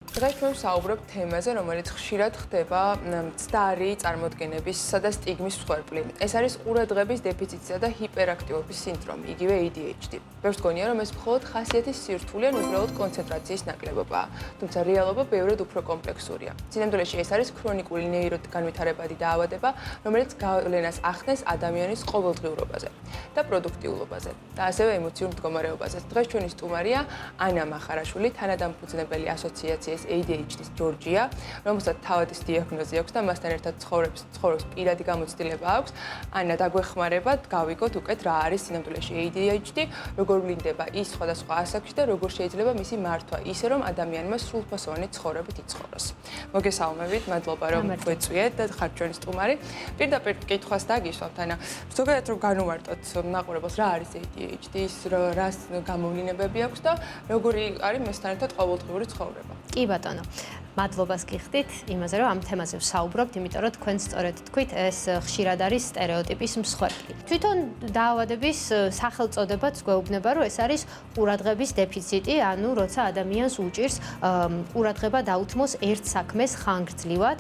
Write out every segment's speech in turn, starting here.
დღეს ჩვენ ვსაუბრობთ თემაზე, რომელიც ხშირად ხდება მცდარი წარმოდგენების და სტიგმის მსხვერპლი. ეს არის ყურადღების დეფიციტისა და ჰიპერაქტივობის სინდრომი, იგივე ADHD. ბევრს გონია, რომ ეს მხოლოდ ხასიათის სირთულე ან უბრალოდ კონცენტრაციის ნაკლებობაა. თუმცა რეალობა ბევრად უფრო კომპლექსურია. სინამდვილეში ეს არის ქრონიკული ნეიროგანვითარებადი დაავადება, რომელიც გავლენას ახდენს ადამიანის ყოველდღიურობაზე და პროდუქტიულობაზე და ასევე ემოციურ მდგომარეობაზე. დღეს ჩვენი სტუმარია ანა მახარაშვილი, თანადამფუძნებელი ასოციაციის ADHD-ის ჯორჯია, რომელსაც თავადის დიაგნოზი აქვს და მასთან ერთად ცხოვრობს პირადი გამოცდილება აქვს. ანა, დაგვეხმარებათ, გავიგოთ უკეთ რა არის სინამდვილეში ADHD, როგორ ვლინდება ის სხვადასხვა ასაკში და როგორ შეიძლება მისი მართვა ისე, რომ ადამიანმა სრულფასოვანი ცხოვრებით იცხოვროს. მოგესალმებით, მადლობა რომ გვეწვიეთ და ხართ ჩვენი სტუმარი. პირდაპირ კითხვას დაგისვამთ, ანა, ზოგადად რომ განუვარტოთ მაყურებელს, რა არის ADHD, რას გამოვლინებები აქვს და როგორი არის მასთან ერთად ყოველდღიური ცხოვრება. კი ბატონო, მადლობას გიხდით იმაზე, რომ ამ თემაზე ვსაუბრობთ, იმიტომ რომ თქვენ სწორედ თქვით, ეს ხშირად არის სტერეოტიპის მსხვერპლი. თვითონ დაავადების სახელწოდებაც გვეუბნება, რომ ეს არის ყურადღების დეფიციტი, ანუ როცა ადამიანს უჭირს ყურადღება დაუთმოს ერთ საქმეს ხანგრძლივად,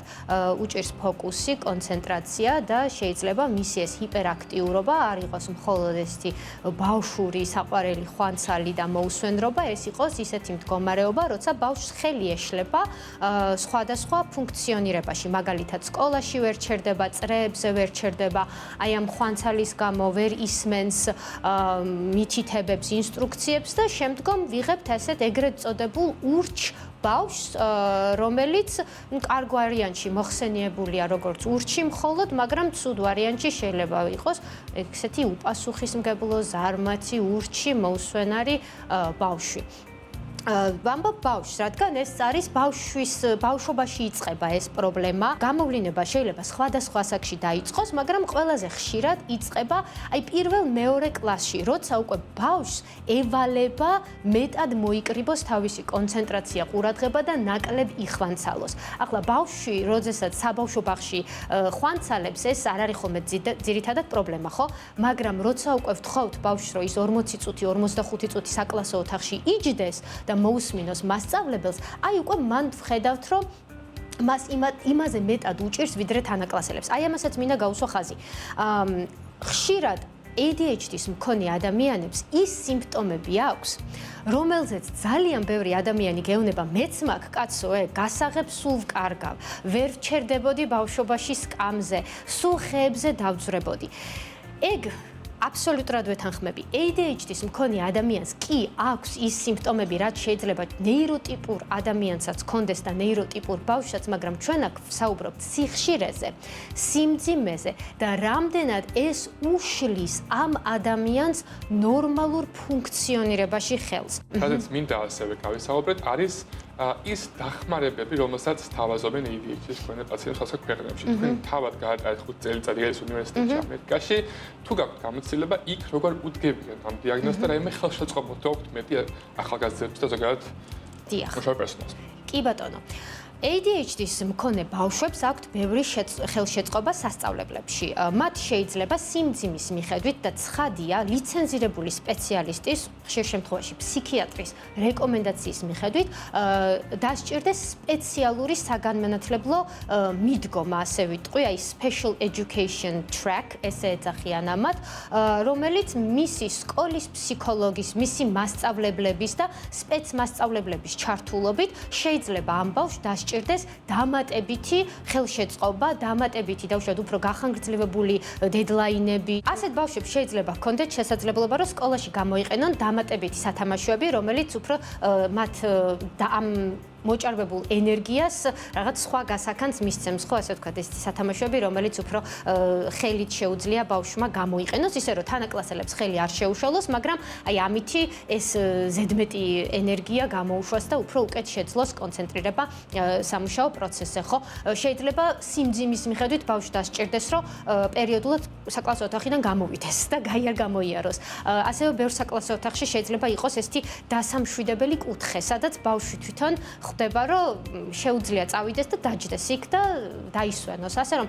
უჭირს ფოკუსი, კონცენტრაცია და შეიძლება მისი ეს ჰიპერაქტიურობა არ იყოს მხოლოდ ესეთი ბავშვური, საყვარელი ხვანცალი და მოусვენრობა, ეს იყოს ისეთი მდგომარეობა, როცა ბავშვს ხელი ეშლება სხვადასხვა ფუნქციონირებაში, მაგალითად სკოლაში ვერ ჩერდება, წრეებზე ვერ ჩერდება, აი ამ ხვანცალის გამო ვერ ისმენს მითითებებს, ინსტრუქციებს და შემდგომ ვიღებთ ასეთ ეგრეთ წოდებულ ურჩ ბავშვს, რომელიც კარგ ვარიანტში მოხსენიებულია როგორც ურჩი მხოლოდ, მაგრამ ცუდ ვარიანტში შეიძლება იყოს ესეთი უპასუხისმგებლო, ზარმაცი, ურჩი, მოусვენარი ბავშვი. ვამბობ ბავშვს, რადგან ეს არის ბავშვობაში იწყება ეს პრობლემა. გამოვლინება შეიძლება სხვადასხვა ასაკში დაიწყოს, მაგრამ ყველაზე ხშირად იწყება აი პირველ-მეორე კლასში, როცა უკვე ბავშვს ევალება მეტად მოიკრიბოს თავისი კონცენტრაცია, ყურადღება და ნაკლებ იხვანცალოს. ახლა ბავშვი, როდესაც საბავშვო ბაღში ხვანცალებს, ეს არ არის ხოლმე ძირითადად პრობლემა, ხო? მაგრამ როცა უკვე ვთხოვთ ბავშვს, რომ ის 40 წუთი, 45 წუთი საკლასო ოთახში იჯდეს და მოусმინოს მასწავლებელს, აი უკვე მან ვხედავთ, რომ მას იმაზე მეტად უჭირს, ვიდრე თანაკლასელებს. აი ამასაც მინდა გავუსვა ხაზი. ხშირად ADHD-ის მქონე ადამიანებს ის სიმპტომები აქვს, რომელზეც ძალიან ბევრი ადამიანი გეუბნება, მეც მაქვს კაცო, გასაღებ სულ ვკარგავ, ვერ ვჩერდებოდი ბავშვობაში სკამზე, სულ ხეებზე დავძვრებოდი. ეგ აბსოლუტურად ვეთანხმები. ADHD-ის მქონე ადამიანს კი აქვს ის სიმპტომები, რაც შეიძლება ნეიროტიპურ ადამიანსაც ჰქონდეს და ნეიროტიპურ ბავშვსაც, მაგრამ ჩვენ აქ ვსაუბრობთ სიხშირეზე, სიმძიმეზე და რამდენად ეს უშლის ამ ადამიანს ნორმალურ ფუნქციონირებაში ხელს. სადაც მინდა ასევე გავისაუბროთ, არის ის დახმარებები, რომელსაც თავაზობენ ADHD-ის მქონე პაციენტებს სხვადასხვა ქვეყნებში. თქვენ თავად გაატარეთ 5 წელიწადი ეს უნივერსიტეტში ამერიკაში, თუ გაქვთ გამოცდილება, იქ როგორ უდგებიან ამ დიაგნოზს და რაიმე ხელშეწყობა მოაქვთ მეტი ახალგაზრდებს და ზოგადად მუშაობ პერსონალს. კი ბატონო. ADHD-ის მქონე ბავშვებს აქვთ ბევრი ხელშეწყობა სასწავლებლებში. მათ შეიძლება სიმძიმის მიხედვით და ცხადია ლიცენზირებული სპეციალისტის, ხშირ შემთხვევაში ფსიქიატრის რეკომენდაციის მიხედვით დასჭირდეს სპეციალური საგანმანათლებლო მიდგომა, ასე ვიტყვი, აი special education track, ესე ეძახიან ამათ, რომელიც მისი სკოლის ფსიქოლოგის, მისი მასწავლებლების და სპეცმასწავლებლების ჩართულობით შეიძლება ამ ბავშვს დასჭირდეს დამატებითი ხელშეწყობა, დამატებითი დაუშვათ უფრო გახანგრძლივებული დედლაინები. ასეთ ბავშვებს შეიძლება ჰქონდეთ შესაძლებლობა, რომ სკოლაში გამოიყენონ დამატებითი სათამაშოები, რომელიც უფრო მათ ამ მოჭარბებულ ენერგიას რაღაც სხვა გასახანს მისცემს, ხო, ასე ვთქვათ, ეს სათამაშოები, რომელიც უფრო ხელით შეუძლია ბავშვმა გამოიყენოს, ისე რომ თანაკლასელებს ხელი არ შეუშალოს, მაგრამ აი ამითი ეს ზედმეტი ენერგია გამოუშვას და უფრო უკეთ შეძლოს კონცენტრირება სამუშაო პროცესზე, ხო? შეიძლება სიმძიმის მიხედვით ბავშვს დასჭირდეს, რომ პერიოდულად საკლასო ოთახიდან გამოვიდეს და გაიარ გამოიაროს. ასევე ბევრ საკლასო ოთახში შეიძლება იყოს ესეთი დასამშვიდებელი კუთხე, სადაც ბავშვი თვითონ ხდება, რომ შეუძლია წავიდეს და დაჯდეს იქ და დაისვენოს. ასე რომ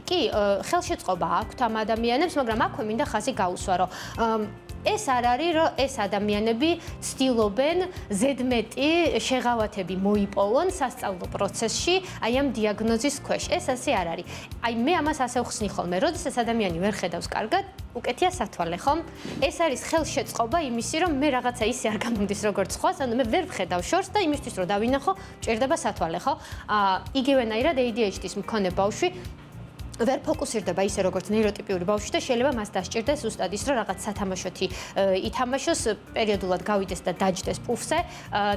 კი, ხელშეწყობა აქვთ ამ ადამიანებს, მაგრამ აქვე მინდა ხაზი გაუსვა, რომ ეს არ არის, რომ ეს ადამიანები ცდილობენ ზედმეტი შეღავათები მოიპოვონ სასწავლო პროცესში, აი ამ დიაგნოზის ქვეშ. ეს ასე არ არის. აი მე ამას ასე ვხსნი ხოლმე, როდესაც ადამიანი ვერ ხედავს კარგად, უკეთია სათვალე, ხომ? ეს არის ხელშეწყობა იმისი, რომ მე რაღაცა ისე არ გამომდის როგორც ხვას, ანუ მე ვერ ვხედავ შორს და იმისთვის რომ დავინახო, ჭირდება სათვალე, ხო? იგივენაირად ADHD-ის მქონე ბავშვი ვერ ფოკუსირდება ისე როგორც ნეიროტიპიური ბავშვი და შეიძლება მას დასჭირდეს ზუსტად ის რომ რაღაც სათამაშოთი ითამაშოს, პერიოდულად გავიდეს და დაჯდეს პუფზე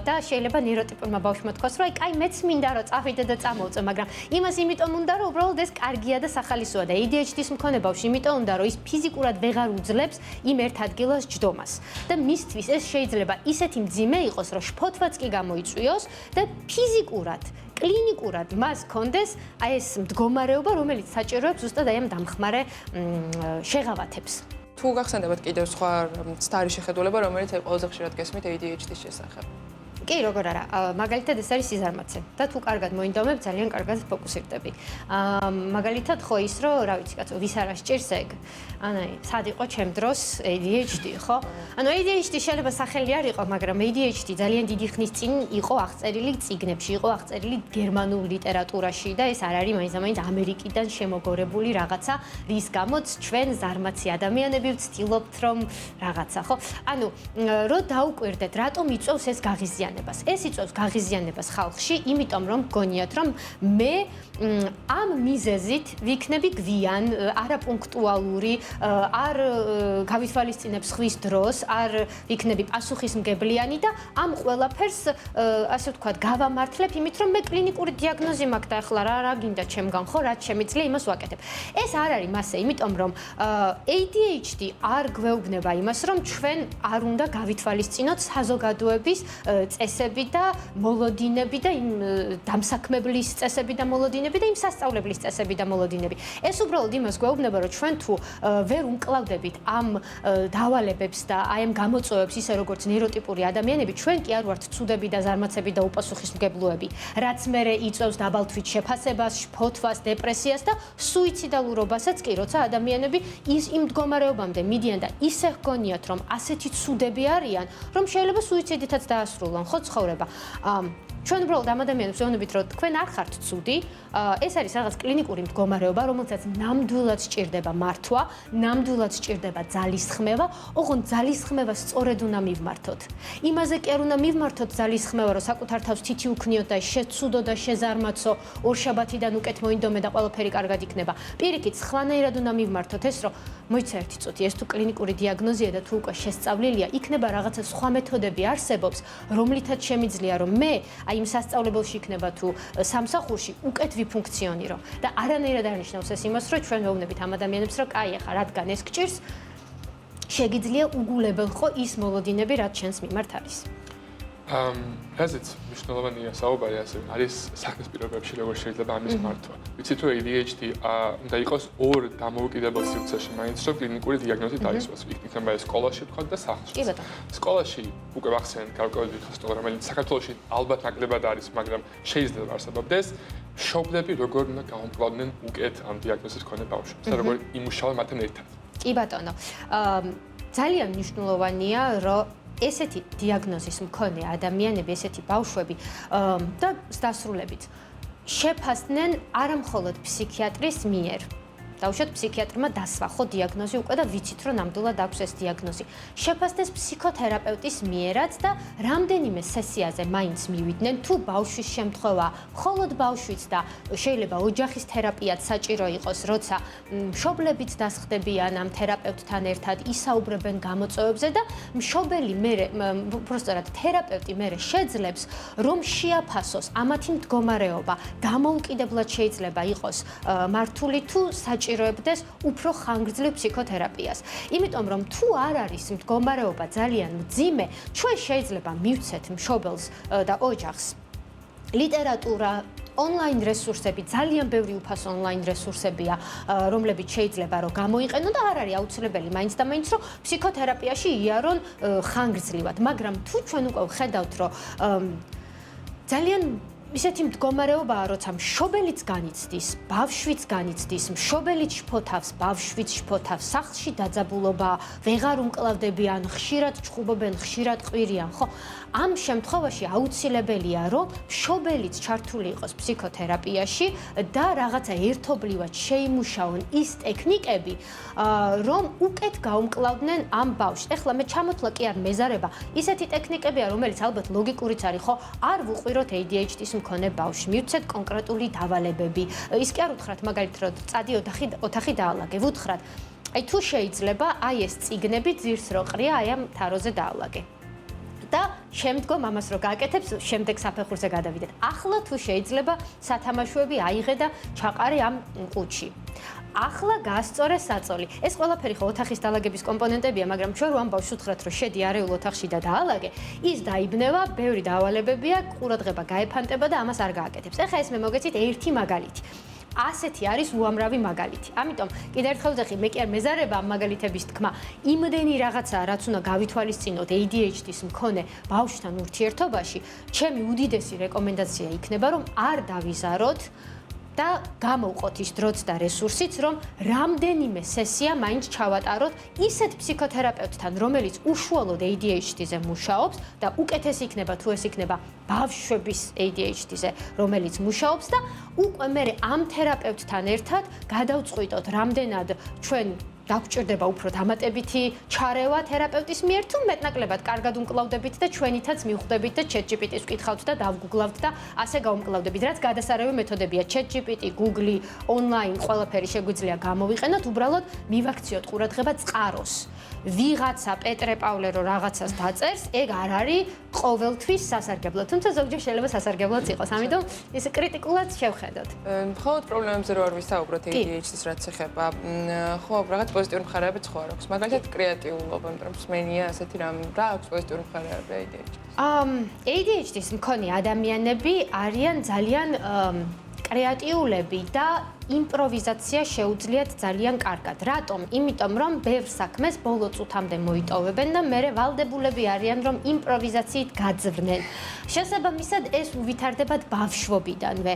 და შეიძლება ნეიროტიპურმა ბავშვმა თქვას რომ აი კაი მეც მინდა რომ წავიდე და წამოვწე, მაგრამ იმას იმიტომ უნდა რომ უბრალოდ ეს კარგია და სახალისოა და ADHD-ის მქონე ბავშვი იმიტომ უნდა რომ ის ფიზიკურად ვეღარ უძლებს იმ ერთ ადგილას ჯდომას და მისთვის ეს შეიძლება ისეთი მძიმე იყოს რომ შფოთვაც კი გამოიწვიოს და ფიზიკურად კლინიკურად მას კონდეს აი ეს მდგომარეობა, რომელიც საჭიროებს ზუსტად აი ამ დამხმარე შეღავათებს. თუ გახსენდებათ კიდევ სხვა ცდარი შეხედულება, რომელიც აი ყველაზე ხშირად გესმით ADHD-ის შესახებ. კი, როგორ არა, მაგალითად ეს არის სიზარმაცე და თუ კარგად მოინდომებ, ძალიან კარგად ფოკუსირდები. მაგალითად ხო ის რომ, რა ვიცი, კაცო, ვის არ ასჭირს ეგ? ანუ სად იყო ჩემ დროს ADHD, ხო? ანუ ADHD შეიძლება სახელი არ იყო, მაგრამ ADHD ძალიან დიდი ხნის წინ იყო აღწერილი წიგნებში, იყო აღწერილი გერმანულ ლიტერატურაში და ეს არ არის მაინც ამერიკიდან შემოგორებული რაღაცა, რის გამოც ჩვენ ზარმაცი ადამიანები ვცდილობთ რომ რაღაცა, ხო? ანუ რო დაუკვირდეთ, რატომ იწვევს ეს გაღიზიანება? ეს იწვევს გაღიზიანებას ხალხში, იმიტომ რომ გონიათ რომ მე ამ მიზეზით ვიქნები გვიან, არაპუნქტუალური, არ გავითვალისწინებ სხვის დროს, არ ვიქნები პასუხისმგებლიანი და ამ ყველაფერს ასე ვთქვათ, გავამართლებ იმით, რომ მე კლინიკური დიაგნოზი მაქვს და ახლა რა გინდა ჩემგან, ხო, რაც შემიძლია იმას ვაკეთებ. ეს არ არის მასე, იმიტომ რომ ADHD არ გვეუბნება იმას, რომ ჩვენ არ უნდა გავითვალისწინოთ საზოგადოების წესები და მოლოდინები და იმ დამსაქმებლის წესები და მოლოდინები და იმ სასწავლებლის წესები და მოლოდინები. ეს უბრალოდ იმას გვეუბნება, რომ ჩვენ თუ ვერ უმკლავდებით ამ დავალებებს და აი ამ გამოწვევებს ისე როგორც ნეიროტიპური ადამიანები, ჩვენ კი არ ვართ ცუდები და ზარმაცები და უპასუხისმგებლოები, რაც მერე იწვევს დაბალ თვითშეფასებას, შფოთვას, დეპრესიას და სუიციდალურობასაც კი, როცა ადამიანები იმ მდგომარეობამდე მიდიან და ისე ჰგონიათ, რომ ასეთი ცუდები არიან, რომ შეიძლება სუიციდითაც დაასრულონ, ხო, ცხოვრება. ჩვენ უბრალოდ ამ ადამიანებს ვეუბნებით, რომ თქვენ არ ხართ ცუდი, ეს არის რაღაც კლინიკური მდგომარეობა, რომელსაც ნამდვილად სჭირდება მართვა, ნამდვილად სჭირდება ძალისხმევა, ოღონდ ძალისხმევას სწორედ უნდა მივმართოთ. იმაზე კი არ უნდა მივმართოთ ძალისხმევა, რომ საკუთარ თავს თითი უქნიოთ და შეცუდო და შეზარმაცო, ორშაბათიდან უკეთ მოინდომე და ყველაფერი კარგად იქნება. პირიქით, სხვანაირად უნდა მივმართოთ ეს, რომ მოიცა ერთი წუთი, ეს თუ კლინიკური დიაგნოზია და თუ უკვე შესწავლილია, იქნება რაღაცა სხვა მეთოდები არსებობს, რომლითაც შემიძლია რომ მე აი იმ სასწავლებელში იქნება თუ სამსახურში უკეთ ვიფუნქციონირო და არანაირად არ ნიშნავს ეს იმას, რომ ჩვენ ვეუბნებით ამ ადამიანებს, რომ კაი, ახლა რადგან ეს გჭირს, შეგიძლია უგულებელ ხო ის მოლოდინები, რაც ჩვენს მიმართ არის. რაზეც მნიშვნელოვანია საუბარი ასე არის საქმის პირობებში როგორ შეიძლება ამის მართვა. ვიცით რომ ADHD უნდა იყოს ორ დამოუკიდებელ სივრცეში მაინც რომ კლინიკური დიაგნოზი დაისვას. იქნება ეს სკოლაში თქვა და სახლში. კი ბატონო. სკოლაში უკვე ვახსენეთ გარკვეული ხასტო რომელიც საქართველოში ალბათ ნაკლებად არის, მაგრამ შეიძლება არსებობდეს. მშობლები როგორ უნდა გაუმკლავდნენ უკეთ ამ დიაგნოზის მქონე ბავშვებს და როგორ იმუშავა მათთან ერთად. კი ბატონო. ძალიან მნიშვნელოვანია რომ ესეთი დიაგნოზის მქონე ადამიანები, ესეთი ბავშვები და დასრულებით შეფასდნენ არა მხოლოდ ფსიქიატრის მიერ. დავუშვათ ფსიქიატრმა დასვა ხო დიაგნოზი უკვე და ვიცით რომ ნამდვილად აქვს ეს დიაგნოზი. შეფასდეს ფსიქოთერაპევტის მიერაც და რამდენიმე სესიაზე მაინც მივიდნენ თუ ბავშვის შემთხვევა, მხოლოდ ბავშვიც და შეიძლება ოჯახის თერაპიაც საჭირო იყოს, როცა მშობლებიც დასხდებიან ამ თერაპევტთან ერთად, ისაუბრებენ გამოწვევებზე და მშობელი მერე უბრალოდ თერაპევტი მერე შეძლებს რომ შეაფასოს ამათი მდგომარეობა, დამოუკიდებლად შეიძლება იყოს მართული თუ ჭიროებდეს უფრო ხანგრძლივ ფსიქოთერაპიას. იმიტომ რომ თუ არ არის მდგომარეობა ძალიან მძიმე, ჩვენ შეიძლება მივცეთ მშობელს და ოჯახს ლიტერატურა, ონლაინ რესურსები, ძალიან ბევრი უფასო ონლაინ რესურსებია, რომლებიც შეიძლება რომ გამოიყენო და არ არის აუცილებელი მაინც და მაინც რომ ფსიქოთერაპიაში იარონ ხანგრძლივად, მაგრამ თუ ჩვენ უკვე ვხედავთ რომ ძალიან ისეთი მდგომარეობაა, როცა მშობელიც განიცდის, ბავშვიც განიცდის, მშობელიც შფოთავს, ბავშვიც შფოთავს, სახლში დაძაბულობა, ვეღარ უმკლავდებიან, ხშირად ჩხუბობენ, ხშირად ყვირიან, ხო? ამ შემთხვევაში აუცილებელია, რომ მშობელიც ჩართული იყოს ფსიქოთერაპიაში და რაღაცა ერთობლივად შეიმუშაონ ის ტექნიკები, რომ უკეთ გაუმკლავდნენ ამ ბავშვს. ეხლა მე ჩამოთვლა კი არ მეზარება, ისეთი ტექნიკებია, რომელიც ალბათ ლოგიკურიც არის, ხო? არ ვუყვიროთ ADHD-ს მქონე ბავშვს, მივცეთ კონკრეტული დავალებები. ის კი არ უთხრათ მაგალითად, რომ წადი ოთახი დაალაგე, ვუთხრათ, აი თუ შეიძლება, აი ეს წიგნები ძირს რო ყრია, აი ამ თაროზე დაალაგე. და შემდგომ ამას რო გააკეთებს, შემდეგ საფეხურზე გადავიდეთ. ახლა თუ შეიძლება სათამაშოები აიღე და ჩაყარე ამ ყუთში. ახლა გაასწორე საწოლი. ეს ყველაფერი ხო ოთახის დაალაგების კომპონენტებია, მაგრამ ჩვენ რომ ამ ბავშვს უთხრათ, რომ შედი არეულ ოთახში და დაალაგე, ის დაიბნევა, ბევრი დავალებებია, ყურადღება გაეფანტება და ამას არ გააკეთებს. ეხლა ეს მე მოგეცით ერთი მაგალითი. ასეთი არის უამრავი მაგალითი. ამიტომ კიდევ ერთხელ ვძახი, მე კი არ მეზარება ამ მაგალითების თქმა. იმდენი რაღაცაა, რაც უნდა გავითვალისწინოთ ADHD-s მქონე ბავშვთან ურთიერთობაში, ჩემი უდიდესი რეკომენდაცია იქნება, რომ არ დავიზაროთ და გამოვყოთ ის დროც და რესურსიც, რომ რამდენიმე სესია მაინც ჩავატაროთ ისეთ ფსიქოთერაპევტთან, რომელიც უშუალოდ ADHD-ზე მუშაობს და უკეთესი იქნება თუ ეს იქნება ბავშვების ADHD-ზე, რომელიც მუშაობს და უკვე მე ამ თერაპევტთან ერთად გადავწყვიტოთ, რამდენად ჩვენ დაგვჭირდება უფრო დამატებითი ჩარევა თერაპევტის მიერ თუ მეტნაკლებად კარგად უმკლავდებით და ჩვენითაც მივხვდებით და ChatGPT-ს ვკითხავთ და დავგუგლავთ და ასე გავუმკლავდებით. რაც გადასარევი მეთოდებია, ChatGPT, Google, online ყველაფერი შეგვიძლია გამოვიყენოთ, უბრალოდ მივაქციოთ ყურადღება წყაროს. ვიღაცა პეტრე პავლე რო რაღაცას დაწერს, ეგ არ არის ყოველთვის სასარგებლო. თუმცა ზოგჯერ შეიძლება სასარგებლოც იყოს. ამიტომ ის კრიტიკულად შევხედოთ. მხოლოდ პრობლემებზე რო არ ვისაუბროთ ADHD-ს რაც ეხება, ხო, რაღაც პოზიტიური მხარეებიც ხო არ აქვს. მაგალითად, კრეატიულობა, მაგრამ მსმენია ასეთი რამ რა აქვს პოზიტიური მხარეები ADHD-ს? ADHD-s მქონე ადამიანები არიან ძალიან კრეატიულები და იმპროვიზაცია შეუძლიათ ძალიან კარგად. რატომ? იმიტომ რომ ბევრ საქმეს ბოლო წუთამდე მოიტოვებენ და მერე ვალდებულები არიან რომ იმპროვიზაციით გაძვრნენ. შესაბამისად ეს უვითარდებათ ბავშვობიდანვე.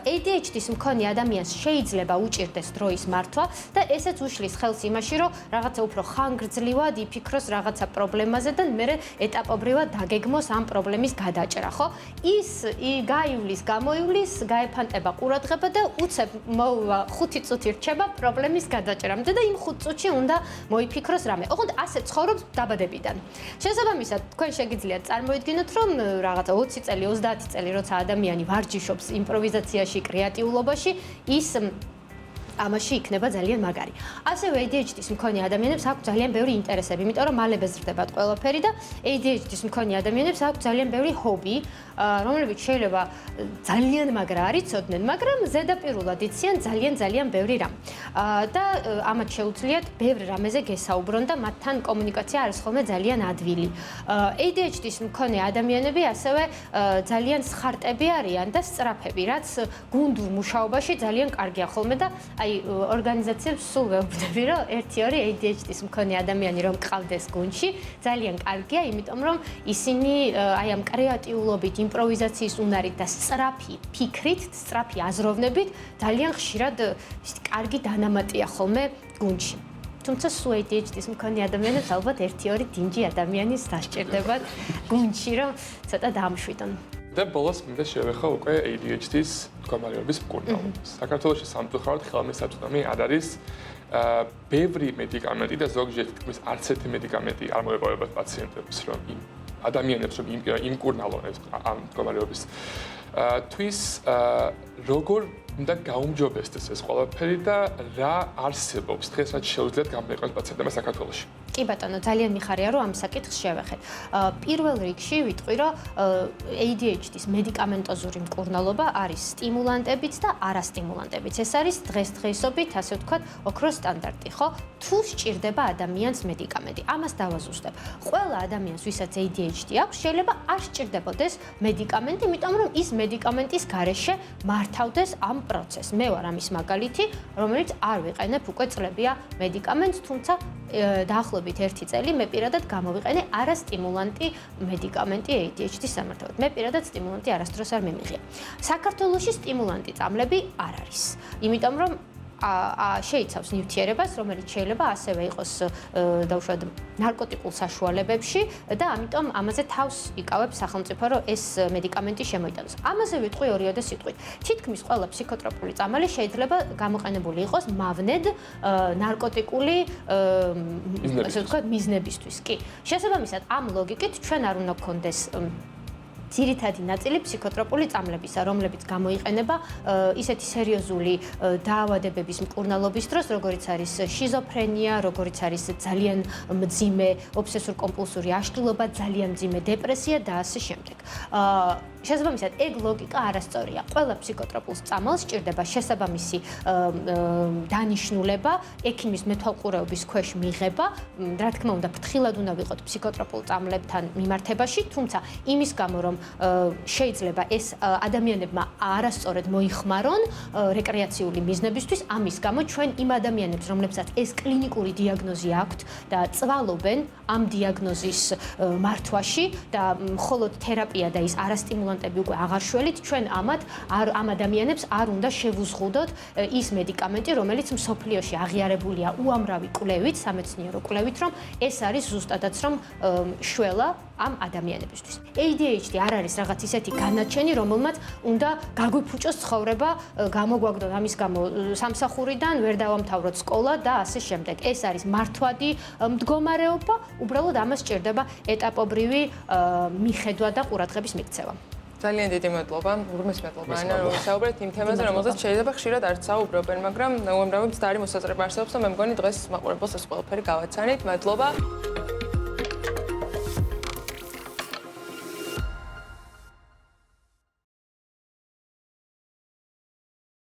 ADHD-s მქონე ადამიანს შეიძლება უჭირდეს დროის მართვა და ესეც უშლის ხელს იმაში, რომ რაღაცა უფრო ხანგრძლივად იფიქროს რაღაცა პრობლემაზე და მერე ეტაპობრივად დაგეგმოს ამ პრობლემის გადაჭრა, ხო? ის გაივლის, გამოივლის, გაეფანტება ყურადღება და უცებ მოვა 5 წუთი რჩება პრობლემის გადაჭრამდე და იმ 5 წუთში უნდა მოიფიქროს რამე. ოღონდ ასე ცხოვრობს დაბადებიდან. შესაბამისად, თქვენ შეგიძლიათ წარმოიდგინოთ, რომ რაღაცა 20 წელი, 30 წელი, როცა ადამიანი ვარჯიშობს იმპროვიზაციაში, კრეატიულობაში, ის ამაში იქნება ძალიან მაგარი. ასევე ADHD-s მქონე ადამიანებს აქვს ძალიან ბევრი ინტერესები, იმიტომ რომ მალე ბეზრდებათ ყველაფერი და ADHD-s მქონე ადამიანებს აქვს ძალიან ბევრი ჰობი, რომლებიც შეიძლება ძალიან მაგრა არ იცოდნენ, მაგრამ ზედაპირულად იციან ძალიან ბევრი რამ. და ამათ შეუძლიათ ბევრ რამეზე გესაუბრონ და მათთან კომუნიკაცია არის ხოლმე ძალიან ადვილი. ADHD-s მქონე ადამიანები ასევე ძალიან სხარტები არიან და სწრაფები, რაც გუნდურ მუშაობაში ძალიან კარგია ხოლმე და აი ორგანიზაციებს სულ ვეუბნები, რომ 1-2 ADHD-s მქონე ადამიანი რომ ყავდეს გუნდში, ძალიან კარგია, იმიტომ რომ ისინი აი ამ კრეატიულობით, იმპროვიზაციის უნარით და სწრაფი ფიქრით, სწრაფი აზროვნებით ძალიან ხშირად კარგი დანამატია ხოლმე გუნდში. თუმცა სულ ADHD-s მქონე ადამიანებს ალბათ 1-2 დინჯი ადამიანის დასჭირდებათ გუნდში, რომ ცოტა დაამშვიდონ. და ბოლოს მინდა შევეხო უკვე ADHD-s მდგომარეობის მკურნალობას. საქართველოში სამწუხაროდ ხელმისაწვდომი არ არის ბევრი მედიკამენტი და ზოგჯერ თქმის არც ერთი მედიკამენტი არ მოეპოვებათ პაციენტებს, რომ ადამიანებს რომ იმკურნალონ ამ მდგომარეობის თვის როგორ უნდა გაუმჯობესდეს ეს ყველაფერი და რა არსებობს დღეს რაც შეუძლიათ გამოიყენოს პაციენტებმა საქართველოში. კი ბატონო, ძალიან მიხარია რომ ამ საკითხს შევეხეთ. პირველ რიგში ვიტყვი რომ ADHD-s მედიკამენტოზური მკურნალობა არის სტიმულანტებიც და არასტიმულანტებიც. ეს არის დღესდღეობით, ასე ვთქვათ, ოქროს სტანდარტი, ხო? თუ სჭირდება ადამიანს მედიკამენტი, ამას დავაზუსტებ. ყველა ადამიანს, ვისაც ADHD აქვს, შეიძლება არ სჭირდებოდეს მედიკამენტი, იმიტომ რომ ის მედიკამენტის გარეშე მართავდეს ამ პროცესს. მე ვარ ამის მაგალითი, რომელიც არ ვიყენებ უკვე წლებია მედიკამენტს, თუმცა დაახლოებით 1 წელი მე პირადად გამოვიყენე არასტიმულანტი medicamenti ADHD-ის სამართლებად. მე პირადად სტიმულანტი არასდროს არ მიმიღია. საქართველოში სტიმულანტი წამლები არ არის. იმიტომ რომ შეიცავს ნივთიერებას, რომელიც შეიძლება ასევე იყოს დაუშვათ ნარკოტიკულ საშუალებებში და ამიტომ ამაზე თავს იკავებს სახელმწიფო, რომ ეს მედიკამენტი შემოიტანოს. ამაზე ვიტყვი ორიოდე სიტყვით. თითქმის ყველა ფსიქოტროპული წამალი შეიძლება გამოყენებული იყოს მავნედ ნარკოტიკული ასე ვთქვათ მიზნებისთვის. კი. შესაბამისად, ამ ლოგიკით ჩვენ არ უნდა გქონდეს ძირითადი ნაწილი ფსიქოტროპული წამლებისა, რომლებიც გამოიყენება ისეთი სერიოზული დაავადებების მკურნალობის დროს, როგორიც არის შიზოფრენია, როგორიც არის ძალიან მძიმე ობსესურ-კომპულსური აშლილობა, ძალიან მძიმე დეპრესია და ასე შემდეგ. შესაბამისად, ეგ ლოგიკა არასწორია. ყველა ფსიქოტროპულს წამალს სჭირდება შესაბამისი დანიშნულება, ექიმის მეთვალყურეობის ქვეშ მიღება, რა თქმა უნდა, ფრთხილად უნდა ვიყოთ ფსიქოტროპულ წამლებთან მიმართებაში, თუმცა იმის გამო, რომ შეიძლება ეს ადამიანებმა არასწორად მოიხმარონ რეკრეაციული მიზნებისთვის, ამის გამო ჩვენ იმ ადამიანებს, რომლებსაც ეს კლინიკური დიაგნოზი აქვთ და წვალობენ ამ დიაგნოზის მართვაში და მხოლოდ თერაპია და ის არასტიმულანტები უკვე აღარ შველით, ჩვენ ამ ადამიანებს არ უნდა შევუზღუდოთ ის მედიკამენტი, რომელიც მსოფლიოში აღიარებულია უამრავი კვლევით, სამეცნიერო კვლევით, რომ ეს არის ზუსტადაც რომ შველა ამ ადამიანებისთვის. ADHD არ არის რაღაც ისეთი განაჩენი, რომელმაც უნდა გაგვიფუჭოს ცხოვრება, გამოგვაგდოთ ამის გამო სამსახურიდან, ვერ დავამთავროთ სკოლა და ასე შემდეგ. ეს არის მართვადი მდგომარეობა, უბრალოდ ამას სჭირდება ეტაპობრივი მიხედვა და ყურადღების მიქცევა. ძალიან დიდი მადლობა, უღრმეს მადლობა ანა, რომ საუბრეთ იმ თემაზე, რომელზეც შეიძლება ხშირად არც საუბრობენ, მაგრამ უამრავი მცდარი მოსაზრება არსებობს და მე მგონი დღეს მაყურებელს ეს ყველაფერი გავაცანით. მადლობა.